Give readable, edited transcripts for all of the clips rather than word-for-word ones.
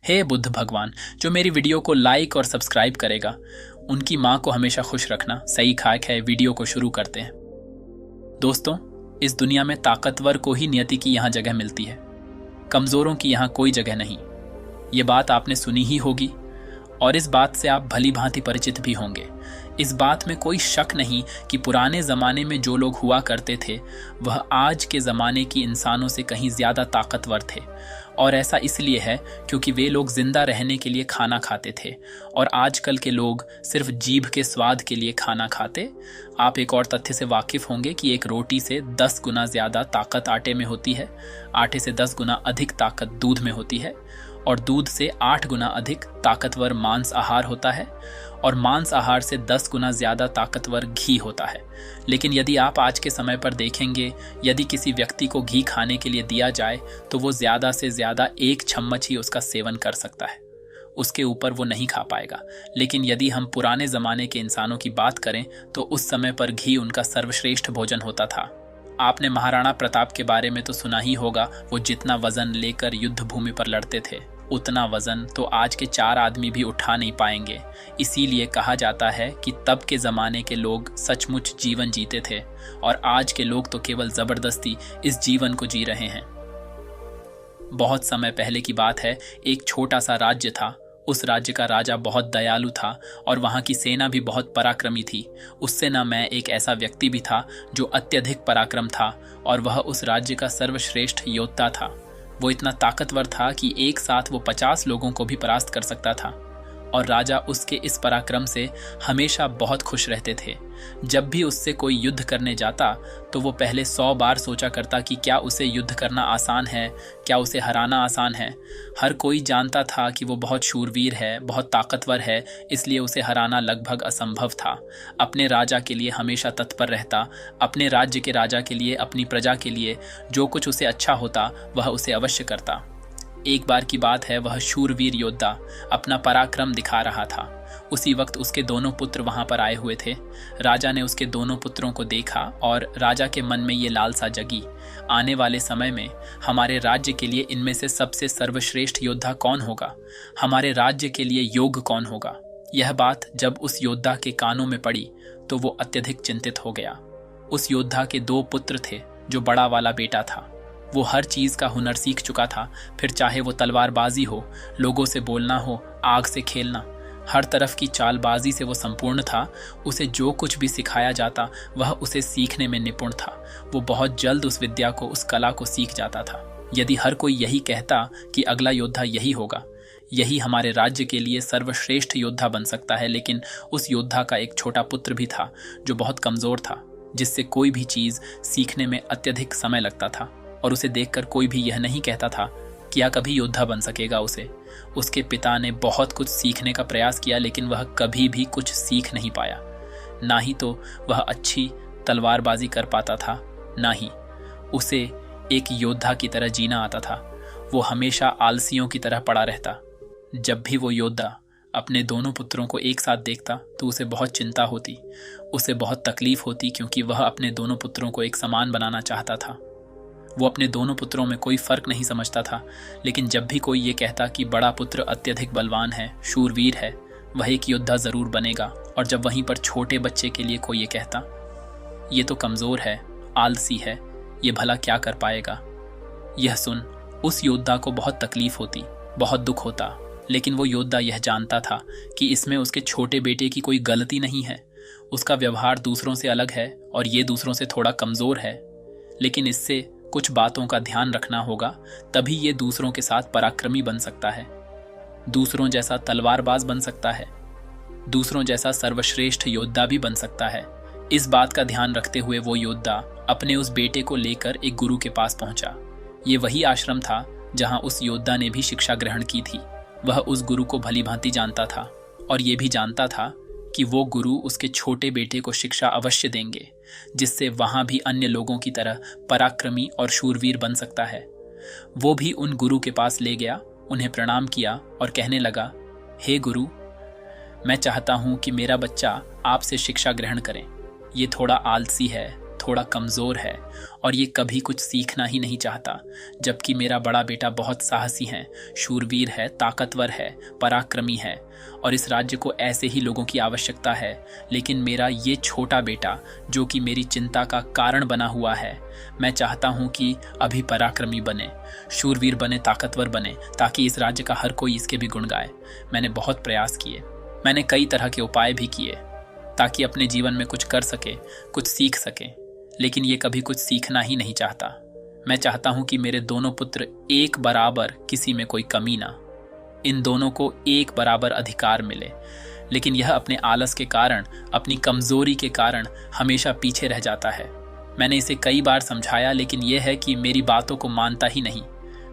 हे बुद्ध भगवान, जो मेरी वीडियो को लाइक और सब्सक्राइब करेगा उनकी माँ को हमेशा खुश रखना। सही खाक है, वीडियो को शुरू करते हैं। दोस्तों, इस दुनिया में ताकतवर को ही नियति की यहाँ जगह मिलती है, कमजोरों की यहाँ कोई जगह नहीं। ये बात आपने सुनी ही होगी और इस बात से आप भली भांति परिचित भी होंगे। इस बात में कोई शक नहीं कि पुराने ज़माने में जो लोग हुआ करते थे वह आज के ज़माने की इंसानों से कहीं ज़्यादा ताकतवर थे। और ऐसा इसलिए है क्योंकि वे लोग जिंदा रहने के लिए खाना खाते थे और आजकल के लोग सिर्फ जीभ के स्वाद के लिए खाना खाते। आप एक और तथ्य से वाकिफ होंगे कि एक रोटी से 10 गुना ज़्यादा ताकत आटे में होती है, आटे से 10 गुना अधिक ताकत दूध में होती है और दूध से 8 गुना अधिक ताकतवर मांस आहार होता है और मांस आहार से 10 गुना ज़्यादा ताकतवर घी होता है। लेकिन यदि आप आज के समय पर देखेंगे, यदि किसी व्यक्ति को घी खाने के लिए दिया जाए तो वो ज़्यादा से ज़्यादा 1 चम्मच ही उसका सेवन कर सकता है, उसके ऊपर वो नहीं खा पाएगा। लेकिन यदि हम पुराने ज़माने के इंसानों की बात करें तो उस समय पर घी उनका सर्वश्रेष्ठ भोजन होता था। आपने महाराणा प्रताप के बारे में तो सुना ही होगा। वो जितना वजन लेकर युद्ध भूमि पर लड़ते थे उतना वजन तो आज के 4 आदमी भी उठा नहीं पाएंगे। इसीलिए कहा जाता है कि तब के ज़माने के लोग सचमुच जीवन जीते थे और आज के लोग तो केवल ज़बरदस्ती इस जीवन को जी रहे हैं। बहुत समय पहले की बात है, एक छोटा सा राज्य था। उस राज्य का राजा बहुत दयालु था और वहाँ की सेना भी बहुत पराक्रमी थी। उससे न मैं एक ऐसा व्यक्ति भी था जो अत्यधिक पराक्रम था और वह उस राज्य का सर्वश्रेष्ठ योद्धा था। वो इतना ताकतवर था कि एक साथ वो 50 लोगों को भी परास्त कर सकता था और राजा उसके इस पराक्रम से हमेशा बहुत खुश रहते थे। जब भी उससे कोई युद्ध करने जाता तो वो पहले 100 बार सोचा करता कि क्या उसे युद्ध करना आसान है, क्या उसे हराना आसान है। हर कोई जानता था कि वो बहुत शूरवीर है, बहुत ताकतवर है, इसलिए उसे हराना लगभग असंभव था। अपने राजा के लिए हमेशा तत्पर रहता, अपने राज्य के राजा के लिए, अपनी प्रजा के लिए जो कुछ उसे अच्छा होता वह उसे अवश्य करता। एक बार की बात है, वह शूरवीर योद्धा अपना पराक्रम दिखा रहा था। उसी वक्त उसके दोनों पुत्र वहां पर आए हुए थे। राजा ने उसके दोनों पुत्रों को देखा और राजा के मन में ये लालसा जगी, आने वाले समय में हमारे राज्य के लिए इनमें से सबसे सर्वश्रेष्ठ योद्धा कौन होगा, हमारे राज्य के लिए योग्य कौन होगा। यह बात जब उस योद्धा के कानों में पड़ी तो वो अत्यधिक चिंतित हो गया। उस योद्धा के 2 पुत्र थे। जो बड़ा वाला बेटा था वो हर चीज का हुनर सीख चुका था, फिर चाहे वो तलवारबाजी हो, लोगों से बोलना हो, आग से खेलना, हर तरफ की चालबाजी से वो संपूर्ण था। उसे जो कुछ भी सिखाया जाता वह उसे सीखने में निपुण था। वो बहुत जल्द उस विद्या को, उस कला को सीख जाता था। यदि हर कोई यही कहता कि अगला योद्धा यही होगा, यही हमारे राज्य के लिए सर्वश्रेष्ठ योद्धा बन सकता है, लेकिन उस योद्धा का एक छोटा पुत्र भी था जो बहुत कमजोर था, जिससे कोई भी चीज सीखने में अत्यधिक समय लगता था और उसे देखकर कोई भी यह नहीं कहता था कि यह कभी योद्धा बन सकेगा। उसके पिता ने बहुत कुछ सीखने का प्रयास किया लेकिन वह कभी भी कुछ सीख नहीं पाया। ना ही तो वह अच्छी तलवारबाजी कर पाता था, ना ही उसे एक योद्धा की तरह जीना आता था। वो हमेशा आलसियों की तरह पड़ा रहता। जब भी वो योद्धा अपने दोनों पुत्रों को एक साथ देखता तो उसे बहुत चिंता होती, उसे बहुत तकलीफ होती, क्योंकि वह अपने दोनों पुत्रों को एक समान बनाना चाहता था। वो अपने दोनों पुत्रों में कोई फर्क नहीं समझता था, लेकिन जब भी कोई ये कहता कि बड़ा पुत्र अत्यधिक बलवान है, शूरवीर है, वह एक योद्धा जरूर बनेगा, और जब वहीं पर छोटे बच्चे के लिए कोई ये कहता ये तो कमजोर है, आलसी है, ये भला क्या कर पाएगा, यह सुन उस योद्धा को बहुत तकलीफ होती, बहुत दुख होता। लेकिन वो योद्धा यह जानता था कि इसमें उसके छोटे बेटे की कोई गलती नहीं है। उसका व्यवहार दूसरों से अलग है और ये दूसरों से थोड़ा कमजोर है, लेकिन इससे कुछ बातों का ध्यान रखना होगा, तभी ये दूसरों के साथ पराक्रमी बन सकता है, दूसरों जैसा तलवारबाज बन सकता है, दूसरों जैसा सर्वश्रेष्ठ योद्धा भी बन सकता है। इस बात का ध्यान रखते हुए वो योद्धा अपने उस बेटे को लेकर एक गुरु के पास पहुंचा। ये वही आश्रम था जहां उस योद्धा ने भी शिक्षा ग्रहण की थी। वह उस गुरु को भली भांति जानता था और ये भी जानता था कि वो गुरु उसके छोटे बेटे को शिक्षा अवश्य देंगे, जिससे वहां भी अन्य लोगों की तरह पराक्रमी और शूरवीर बन सकता है। वो भी उन गुरु के पास ले गया, उन्हें प्रणाम किया और कहने लगा, हे गुरु, मैं चाहता हूं कि मेरा बच्चा आपसे शिक्षा ग्रहण करे। ये थोड़ा आलसी है, थोड़ा कमज़ोर है और ये कभी कुछ सीखना ही नहीं चाहता, जबकि मेरा बड़ा बेटा बहुत साहसी है, शूरवीर है, ताकतवर है, पराक्रमी है और इस राज्य को ऐसे ही लोगों की आवश्यकता है। लेकिन मेरा ये छोटा बेटा, जो कि मेरी चिंता का कारण बना हुआ है, मैं चाहता हूँ कि अभी पराक्रमी बने, शूरवीर बने, ताकतवर बने, ताकि इस राज्य का हर कोई इसके भी गुण गाए। मैंने बहुत प्रयास किए, मैंने कई तरह के उपाय भी किए ताकि अपने जीवन में कुछ कर सके, कुछ सीख सके, लेकिन ये कभी कुछ सीखना ही नहीं चाहता। मैं चाहता हूं कि मेरे दोनों पुत्र एक बराबर, किसी में कोई कमी ना, इन दोनों को एक बराबर अधिकार मिले, लेकिन यह अपने आलस के कारण, अपनी कमजोरी के कारण हमेशा पीछे रह जाता है। मैंने इसे कई बार समझाया, लेकिन यह है कि मेरी बातों को मानता ही नहीं।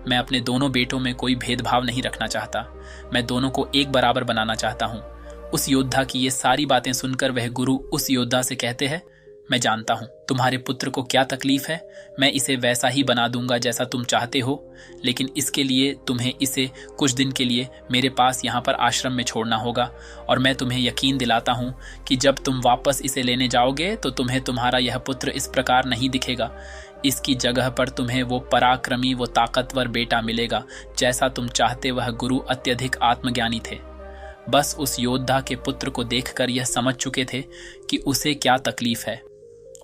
मैं अपने दोनों बेटों में कोई भेदभाव नहीं रखना चाहता, मैं दोनों को एक बराबर बनाना चाहता हूँ। उस योद्धा की ये सारी बातें सुनकर वह गुरु उस योद्धा से कहते हैं, मैं जानता हूं तुम्हारे पुत्र को क्या तकलीफ है, मैं इसे वैसा ही बना दूंगा जैसा तुम चाहते हो, लेकिन इसके लिए तुम्हें इसे कुछ दिन के लिए मेरे पास यहाँ पर आश्रम में छोड़ना होगा। और मैं तुम्हें यकीन दिलाता हूँ कि जब तुम वापस इसे लेने जाओगे तो तुम्हें तुम्हारा यह पुत्र इस प्रकार नहीं दिखेगा। इसकी जगह पर तुम्हें वो पराक्रमी, वो ताकतवर बेटा मिलेगा जैसा तुम चाहते। वह गुरु अत्यधिक आत्मज्ञानी थे, बस उस योद्धा के पुत्र को देखकर यह समझ चुके थे कि उसे क्या तकलीफ है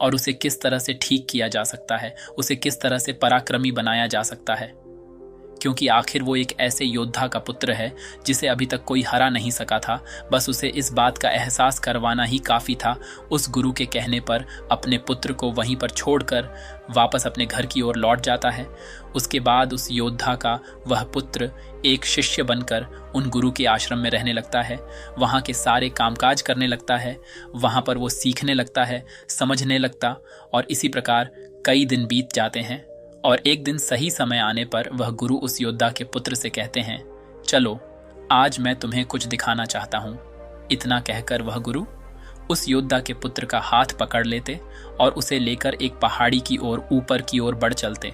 और उसे किस तरह से ठीक किया जा सकता है, उसे किस तरह से पराक्रमी बनाया जा सकता है, क्योंकि आखिर वो एक ऐसे योद्धा का पुत्र है जिसे अभी तक कोई हरा नहीं सका था। बस उसे इस बात का एहसास करवाना ही काफ़ी था। उस गुरु के कहने पर अपने पुत्र को वहीं पर छोड़कर वापस अपने घर की ओर लौट जाता है। उसके बाद उस योद्धा का वह पुत्र एक शिष्य बनकर उन गुरु के आश्रम में रहने लगता है, वहाँ के सारे कामकाज करने लगता है, वहाँ पर वो सीखने लगता है, समझने लगता, और इसी प्रकार कई दिन बीत जाते हैं। और एक दिन सही समय आने पर वह गुरु उस योद्धा के पुत्र से कहते हैं, चलो आज मैं तुम्हें कुछ दिखाना चाहता हूँ। इतना कहकर वह गुरु उस योद्धा के पुत्र का हाथ पकड़ लेते और उसे लेकर एक पहाड़ी की ओर ऊपर की ओर बढ़ चलते।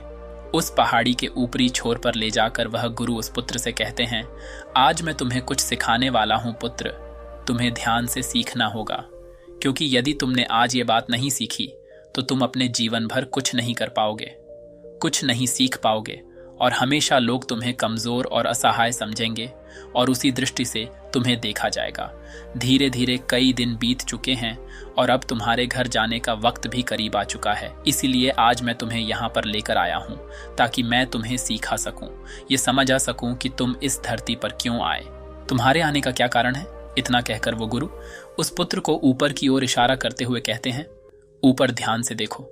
उस पहाड़ी के ऊपरी छोर पर ले जाकर वह गुरु उस पुत्र से कहते हैं, आज मैं तुम्हें कुछ सिखाने वाला हूँ पुत्र, तुम्हें ध्यान से सीखना होगा, क्योंकि यदि तुमने आज ये बात नहीं सीखी तो तुम अपने जीवन भर कुछ नहीं कर पाओगे, कुछ नहीं सीख पाओगे और हमेशा लोग तुम्हें कमज़ोर और असहाय समझेंगे और उसी दृष्टि से तुम्हें देखा जाएगा। धीरे धीरे कई दिन बीत चुके हैं और अब तुम्हारे घर जाने का वक्त भी करीब आ चुका है। इसीलिए आज मैं तुम्हें यहाँ पर लेकर आया हूँ ताकि मैं तुम्हें सिखा सकूँ, ये समझ आ सकूँ कि तुम इस धरती पर क्यों आए, तुम्हारे आने का क्या कारण है। इतना कहकर वो गुरु उस पुत्र को ऊपर की ओर इशारा करते हुए कहते हैं, ऊपर ध्यान से देखो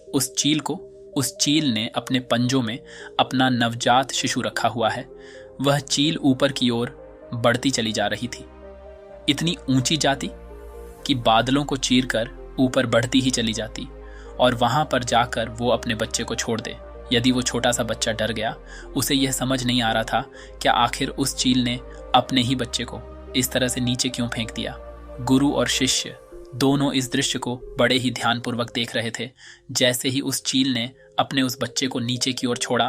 उस चील को। उस चील ने अपने पंजों में अपना नवजात शिशु रखा हुआ है। वह चील ऊपर की ओर बढ़ती चली जा रही थी, इतनी ऊंची जाती कि बादलों को चीरकर ऊपर बढ़ती ही चली जाती और वहां पर जाकर वो अपने बच्चे को छोड़ दे। यदि वो छोटा सा बच्चा डर गया, उसे यह समझ नहीं आ रहा था क्या आखिर उस चील ने अपने ही बच्चे को इस तरह से नीचे क्यों फेंक दिया। गुरु और शिष्य दोनों इस दृश्य को बड़े ही ध्यानपूर्वक देख रहे थे। जैसे ही उस चील ने अपने उस बच्चे को नीचे की ओर छोड़ा,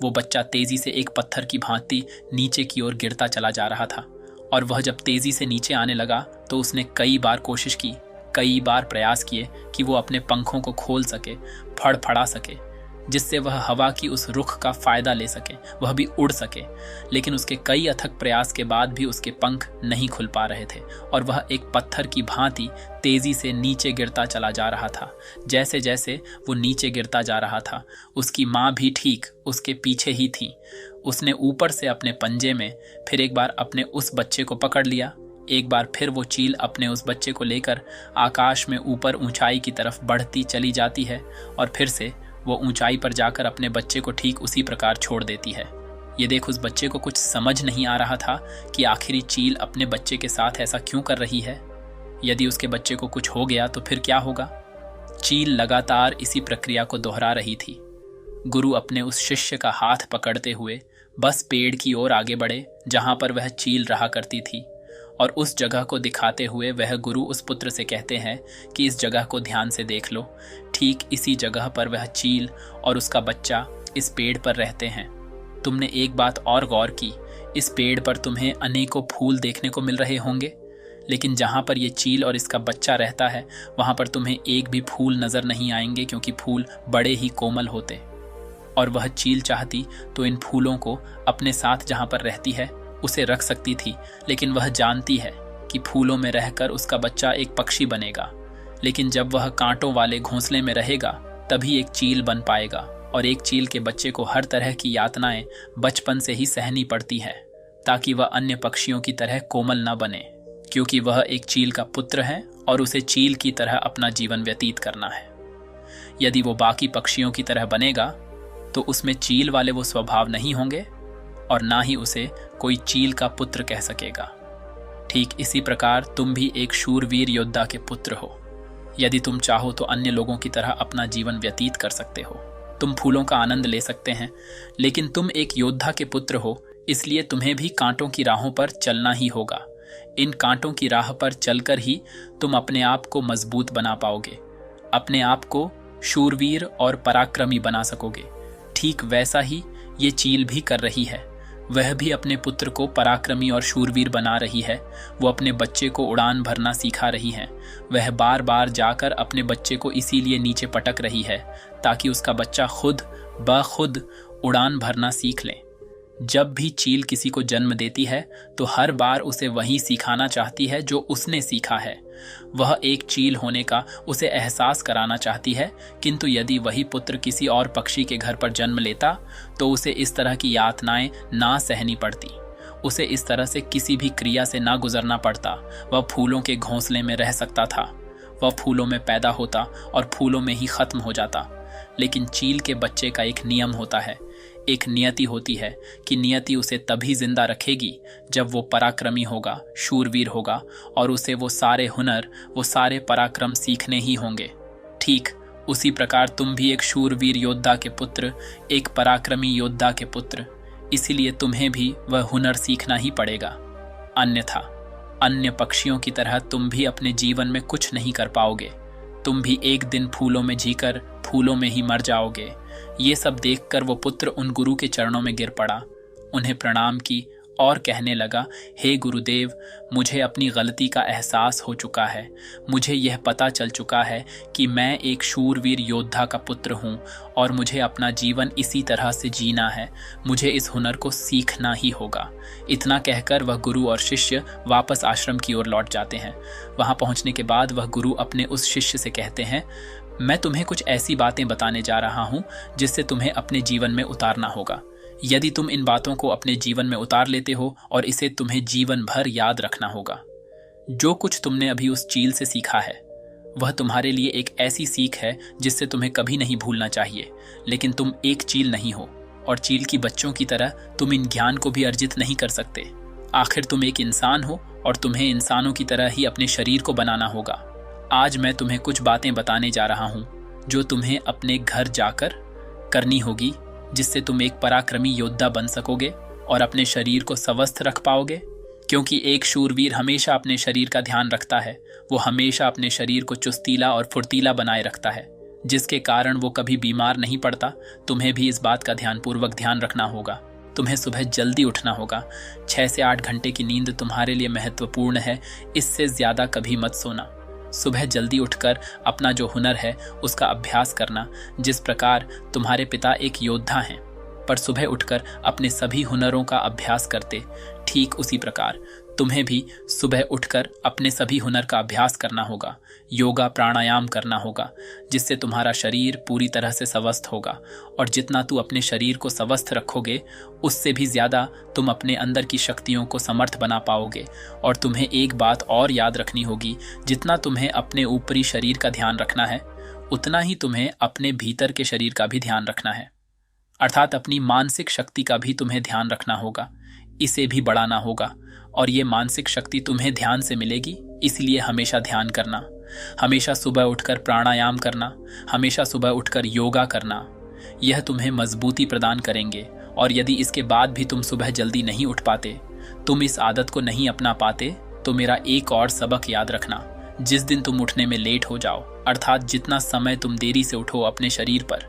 वो बच्चा तेजी से एक पत्थर की भांति नीचे की ओर गिरता चला जा रहा था। और वह जब तेजी से नीचे आने लगा तो उसने कई बार कोशिश की, कई बार प्रयास किए कि वो अपने पंखों को खोल सके, फड़फड़ा सके, जिससे वह हवा की उस रुख का फायदा ले सके, वह भी उड़ सके। लेकिन उसके कई अथक प्रयास के बाद भी उसके पंख नहीं खुल पा रहे थे और वह एक पत्थर की भांति तेजी से नीचे गिरता चला जा रहा था। जैसे जैसे वो नीचे गिरता जा रहा था, उसकी माँ भी ठीक उसके पीछे ही थी। उसने ऊपर से अपने पंजे में फिर एक बार अपने उस बच्चे को पकड़ लिया। एक बार फिर वो चील अपने उस बच्चे को लेकर आकाश में ऊपर ऊंचाई की तरफ बढ़ती चली जाती है और फिर से वो ऊंचाई पर जाकर अपने बच्चे को ठीक उसी प्रकार छोड़ देती है। ये देख उस बच्चे को कुछ समझ नहीं आ रहा था कि आखिरी चील अपने बच्चे के साथ ऐसा क्यों कर रही है। यदि उसके बच्चे को कुछ हो गया तो फिर क्या होगा। चील लगातार इसी प्रक्रिया को दोहरा रही थी। गुरु अपने उस शिष्य का हाथ पकड़ते हुए बस पेड़ की ओर आगे बढ़े जहां पर वह चील रहा करती थी, और उस जगह को दिखाते हुए वह गुरु उस पुत्र से कहते हैं कि इस जगह को ध्यान से देख लो। ठीक इसी जगह पर वह चील और उसका बच्चा इस पेड़ पर रहते हैं। तुमने एक बात और गौर की, इस पेड़ पर तुम्हें अनेकों फूल देखने को मिल रहे होंगे, लेकिन जहाँ पर ये चील और इसका बच्चा रहता है वहाँ पर तुम्हें एक भी फूल नज़र नहीं आएंगे, क्योंकि फूल बड़े ही कोमल होते। और वह चील चाहती तो इन फूलों को अपने साथ जहाँ पर रहती है उसे रख सकती थी, लेकिन वह जानती है कि फूलों में रहकर उसका बच्चा एक पक्षी बनेगा। लेकिन जब वह कांटों वाले घोंसले में रहेगा तभी एक चील बन पाएगा, और एक चील के बच्चे को हर तरह की यातनाएं बचपन से ही सहनी पड़ती है ताकि वह अन्य पक्षियों की तरह कोमल न बने, क्योंकि वह एक चील का पुत्र है और उसे चील की तरह अपना जीवन व्यतीत करना है। यदि वो बाकी पक्षियों की तरह बनेगा तो उसमें चील वाले वो स्वभाव नहीं होंगे और ना ही उसे कोई चील का पुत्र कह सकेगा। ठीक इसी प्रकार तुम भी एक शूरवीर योद्धा के पुत्र हो। यदि तुम चाहो तो अन्य लोगों की तरह अपना जीवन व्यतीत कर सकते हो, तुम फूलों का आनंद ले सकते हैं, लेकिन तुम एक योद्धा के पुत्र हो, इसलिए तुम्हें भी कांटों की राहों पर चलना ही होगा। इन कांटों की राह पर चलकर ही तुम अपने आप को मजबूत बना पाओगे, अपने आप को शूरवीर और पराक्रमी बना सकोगे। ठीक वैसा ही ये चील भी कर रही है। वह भी अपने पुत्र को पराक्रमी और शूरवीर बना रही है। वो अपने बच्चे को उड़ान भरना सिखा रही है। वह बार बार जाकर अपने बच्चे को इसीलिए नीचे पटक रही है ताकि उसका बच्चा खुद ब खुद उड़ान भरना सीख ले। जब भी चील किसी को जन्म देती है तो हर बार उसे वही सिखाना चाहती है जो उसने सीखा है। वह एक चील होने का उसे एहसास कराना चाहती है, किंतु यदि वही पुत्र किसी और पक्षी के घर पर जन्म लेता तो उसे इस तरह की यातनाएं ना सहनी पड़ती, उसे इस तरह से किसी भी क्रिया से ना गुजरना पड़ता। वह फूलों के घोंसले में रह सकता था, वह फूलों में पैदा होता और फूलों में ही खत्म हो जाता। लेकिन चील के बच्चे का एक नियम होता है, एक नियति होती है कि नियति उसे तभी जिंदा रखेगी जब वो पराक्रमी होगा, शूरवीर होगा, और उसे वो सारे हुनर, वो सारे पराक्रम सीखने ही होंगे। ठीक उसी प्रकार तुम भी एक शूरवीर योद्धा के पुत्र, एक पराक्रमी योद्धा के पुत्र, इसीलिए तुम्हें भी वह हुनर सीखना ही पड़ेगा। अन्यथा अन्य पक्षियों की तरह तुम भी अपने जीवन में कुछ नहीं कर पाओगे। तुम भी एक दिन फूलों में जीकर फूलों में ही मर जाओगे। ये सब देखकर वो पुत्र उन गुरु के चरणों में गिर पड़ा, उन्हें प्रणाम की और कहने लगा, हे गुरुदेव, मुझे अपनी गलती का एहसास हो चुका है। मुझे यह पता चल चुका है कि मैं एक शूरवीर योद्धा का पुत्र हूँ और मुझे अपना जीवन इसी तरह से जीना है। मुझे इस हुनर को सीखना ही होगा। इतना कहकर वह गुरु और शिष्य वापस आश्रम की ओर लौट जाते हैं। वहाँ पहुँचने के बाद वह गुरु अपने उस शिष्य से कहते हैं, मैं तुम्हें कुछ ऐसी बातें बताने जा रहा हूँ जिससे तुम्हें अपने जीवन में उतारना होगा। यदि तुम इन बातों को अपने जीवन में उतार लेते हो और इसे तुम्हें जीवन भर याद रखना होगा। जो कुछ तुमने अभी उस चील से सीखा है वह तुम्हारे लिए एक ऐसी सीख है जिससे तुम्हें कभी नहीं भूलना चाहिए। लेकिन तुम एक चील नहीं हो और चील की बच्चों की तरह तुम इन ज्ञान को भी अर्जित नहीं कर सकते। आखिर तुम एक इंसान हो और तुम्हें इंसानों की तरह ही अपने शरीर को बनाना होगा। आज मैं तुम्हें कुछ बातें बताने जा रहा हूँ जो तुम्हें अपने घर जाकर करनी होगी, जिससे तुम एक पराक्रमी योद्धा बन सकोगे और अपने शरीर को स्वस्थ रख पाओगे। क्योंकि एक शूरवीर हमेशा अपने शरीर का ध्यान रखता है। वो हमेशा अपने शरीर को चुस्तीला और फुर्तीला बनाए रखता है, जिसके कारण वो कभी बीमार नहीं पड़ता। तुम्हें भी इस बात का ध्यानपूर्वक ध्यान रखना होगा। तुम्हें सुबह जल्दी उठना होगा। 6 से 8 घंटे की नींद तुम्हारे लिए महत्वपूर्ण है। इससे ज्यादा कभी मत सोना। सुबह जल्दी उठकर अपना जो हुनर है उसका अभ्यास करना। जिस प्रकार तुम्हारे पिता एक योद्धा हैं पर सुबह उठकर अपने सभी हुनरों का अभ्यास करते, ठीक उसी प्रकार तुम्हें भी सुबह उठकर अपने सभी हुनर का अभ्यास करना होगा। योगा प्राणायाम करना होगा, जिससे तुम्हारा शरीर पूरी तरह से स्वस्थ होगा। और जितना तू अपने शरीर को स्वस्थ रखोगे उससे भी ज्यादा तुम अपने अंदर की शक्तियों को समर्थ बना पाओगे। और तुम्हें एक बात और याद रखनी होगी, जितना तुम्हें अपने ऊपरी शरीर का ध्यान रखना है उतना ही तुम्हें अपने भीतर के शरीर का भी ध्यान रखना है। अर्थात अपनी मानसिक शक्ति का भी तुम्हें ध्यान रखना होगा, इसे भी बढ़ाना होगा। और ये मानसिक शक्ति तुम्हें ध्यान से मिलेगी, इसलिए हमेशा ध्यान करना, हमेशा सुबह उठकर प्राणायाम करना, हमेशा सुबह उठकर योगा करना। यह तुम्हें मजबूती प्रदान करेंगे। और यदि इसके बाद भी तुम सुबह जल्दी नहीं उठ पाते, तुम इस आदत को नहीं अपना पाते, तो मेरा एक और सबक याद रखना। जिस दिन तुम उठने में लेट हो जाओ, अर्थात जितना समय तुम देरी से उठो अपने शरीर पर,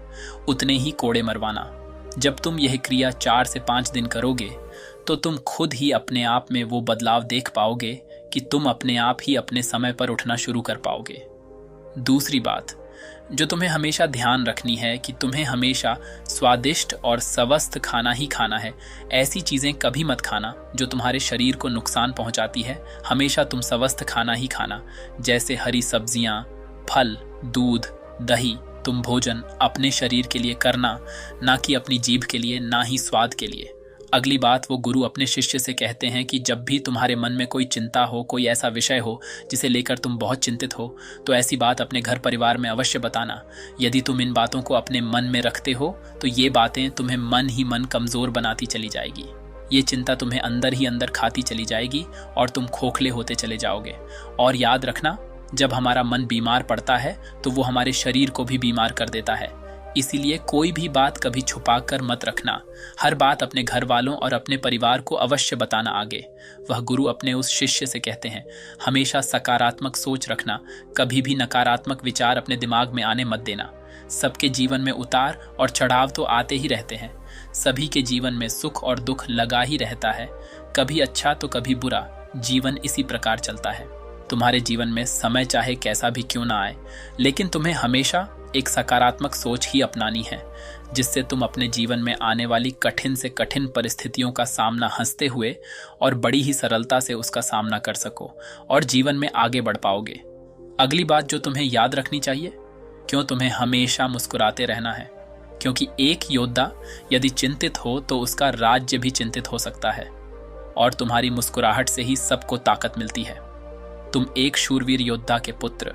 उतने ही कोड़े मरवाना। जब तुम यह क्रिया 4 से 5 दिन करोगे तो तुम खुद ही अपने आप में वो बदलाव देख पाओगे कि तुम अपने आप ही अपने समय पर उठना शुरू कर पाओगे। दूसरी बात जो तुम्हें हमेशा ध्यान रखनी है कि तुम्हें हमेशा स्वादिष्ट और स्वस्थ खाना ही खाना है। ऐसी चीज़ें कभी मत खाना जो तुम्हारे शरीर को नुकसान पहुंचाती है। हमेशा तुम स्वस्थ खाना ही खाना, जैसे हरी सब्जियां, फल, दूध, दही। तुम भोजन अपने शरीर के लिए करना, ना कि अपनी जीभ के लिए, ना ही स्वाद के लिए। अगली बात वो गुरु अपने शिष्य से कहते हैं कि जब भी तुम्हारे मन में कोई चिंता हो, कोई ऐसा विषय हो जिसे लेकर तुम बहुत चिंतित हो, तो ऐसी बात अपने घर परिवार में अवश्य बताना। यदि तुम इन बातों को अपने मन में रखते हो तो ये बातें तुम्हें मन ही मन कमजोर बनाती चली जाएगी। ये चिंता तुम्हें अंदर ही अंदर खाती चली जाएगी और तुम खोखले होते चले जाओगे। और याद रखना, जब हमारा मन बीमार पड़ता है तो वो हमारे शरीर को भी बीमार कर देता है। इसीलिए कोई भी बात कभी छुपा कर मत रखना। हर बात अपने घर वालों और अपने परिवार को अवश्य बताना आगे। वह गुरु अपने उस शिष्य से कहते हैं, हमेशा सकारात्मक सोच रखना, कभी भी नकारात्मक विचार अपने दिमाग में आने मत देना। सबके जीवन में उतार और चढ़ाव तो आते ही रहते हैं। सभी के जीवन में सुख और दुख लगा ही रहता है, कभी अच्छा तो कभी बुरा। जीवन इसी प्रकार चलता है। तुम्हारे जीवन में समय चाहे कैसा भी क्यों ना आए, लेकिन तुम्हें हमेशा एक सकारात्मक सोच ही अपनानी है, जिससे तुम अपने जीवन में आने वाली कठिन से कठिन परिस्थितियों का सामना हंसते हुए और बड़ी ही सरलता से उसका सामना कर सको और जीवन में आगे बढ़ पाओगे। अगली बात जो तुम्हें याद रखनी चाहिए, क्यों तुम्हें हमेशा मुस्कुराते रहना है, क्योंकि एक योद्धा यदि चिंतित हो तो उसका राज्य भी चिंतित हो सकता है और तुम्हारी मुस्कुराहट से ही सबको ताकत मिलती है। तुम एक शूरवीर योद्धा के पुत्र।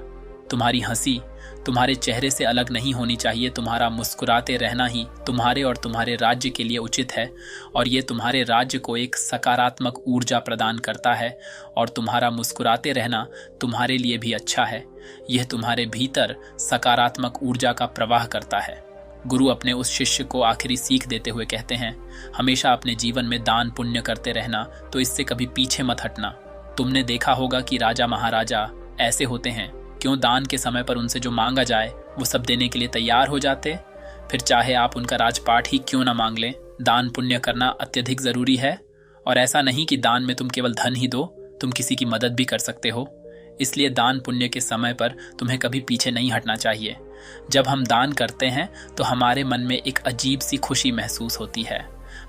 तुम्हारी हंसी तुम्हारे चेहरे से अलग नहीं होनी चाहिए। तुम्हारा मुस्कुराते रहना ही तुम्हारे और तुम्हारे राज्य के लिए उचित है और ये तुम्हारे राज्य को एक सकारात्मक ऊर्जा प्रदान करता है और तुम्हारा मुस्कुराते रहना तुम्हारे लिए भी अच्छा है। यह तुम्हारे भीतर सकारात्मक ऊर्जा का प्रवाह करता है। गुरु अपने उस शिष्य को आखिरी सीख देते हुए कहते हैं, हमेशा अपने जीवन में दान पुण्य करते रहना, तो इससे कभी पीछे मत हटना। तुमने देखा होगा कि राजा महाराजा ऐसे होते हैं, क्यों दान के समय पर उनसे जो मांगा जाए वो सब देने के लिए तैयार हो जाते। फिर चाहे आप उनका राजपाट ही क्यों ना मांग लें, दान पुण्य करना अत्यधिक जरूरी है। और ऐसा नहीं कि दान में तुम केवल धन ही दो, तुम किसी की मदद भी कर सकते हो। इसलिए दान पुण्य के समय पर तुम्हें कभी पीछे नहीं हटना चाहिए। जब हम दान करते हैं तो हमारे मन में एक अजीब सी खुशी महसूस होती है।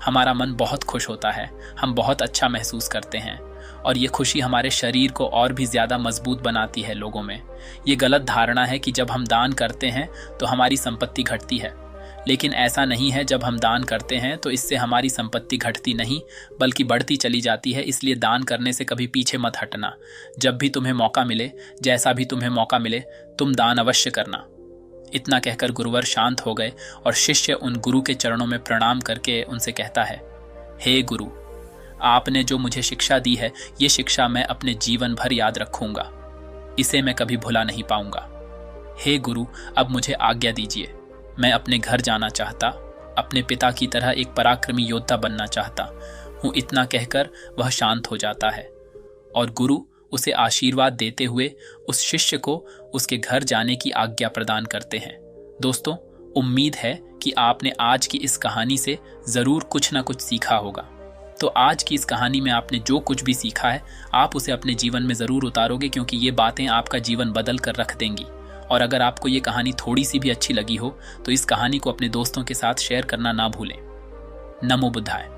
हमारा मन बहुत खुश होता है, हम बहुत अच्छा महसूस करते हैं और ये खुशी हमारे शरीर को और भी ज्यादा मजबूत बनाती है। लोगों में ये गलत धारणा है कि जब हम दान करते हैं तो हमारी संपत्ति घटती है, लेकिन ऐसा नहीं है। जब हम दान करते हैं तो इससे हमारी संपत्ति घटती नहीं बल्कि बढ़ती चली जाती है। इसलिए दान करने से कभी पीछे मत हटना। जब भी तुम्हें मौका मिले, जैसा भी तुम्हें मौका मिले, तुम दान अवश्य करना। इतना कहकर गुरुवर शांत हो गए और शिष्य उन गुरु के चरणों में प्रणाम करके उनसे कहता है, हे गुरु, आपने जो मुझे शिक्षा दी है, ये शिक्षा मैं अपने जीवन भर याद रखूंगा। इसे मैं कभी भुला नहीं पाऊंगा। हे गुरु, अब मुझे आज्ञा दीजिए। मैं अपने घर जाना चाहता, अपने पिता की तरह एक पराक्रमी योद्धा बनना चाहता हूँ। इतना कहकर वह शांत हो जाता है और गुरु उसे आशीर्वाद देते हुए उस शिष्य को उसके घर जाने की आज्ञा प्रदान करते हैं। दोस्तों, उम्मीद है कि आपने आज की इस कहानी से जरूर कुछ ना कुछ सीखा होगा। तो आज की इस कहानी में आपने जो कुछ भी सीखा है, आप उसे अपने जीवन में जरूर उतारोगे, क्योंकि ये बातें आपका जीवन बदल कर रख देंगी। और अगर आपको ये कहानी थोड़ी सी भी अच्छी लगी हो तो इस कहानी को अपने दोस्तों के साथ शेयर करना ना भूलें। नमो बुद्धाय।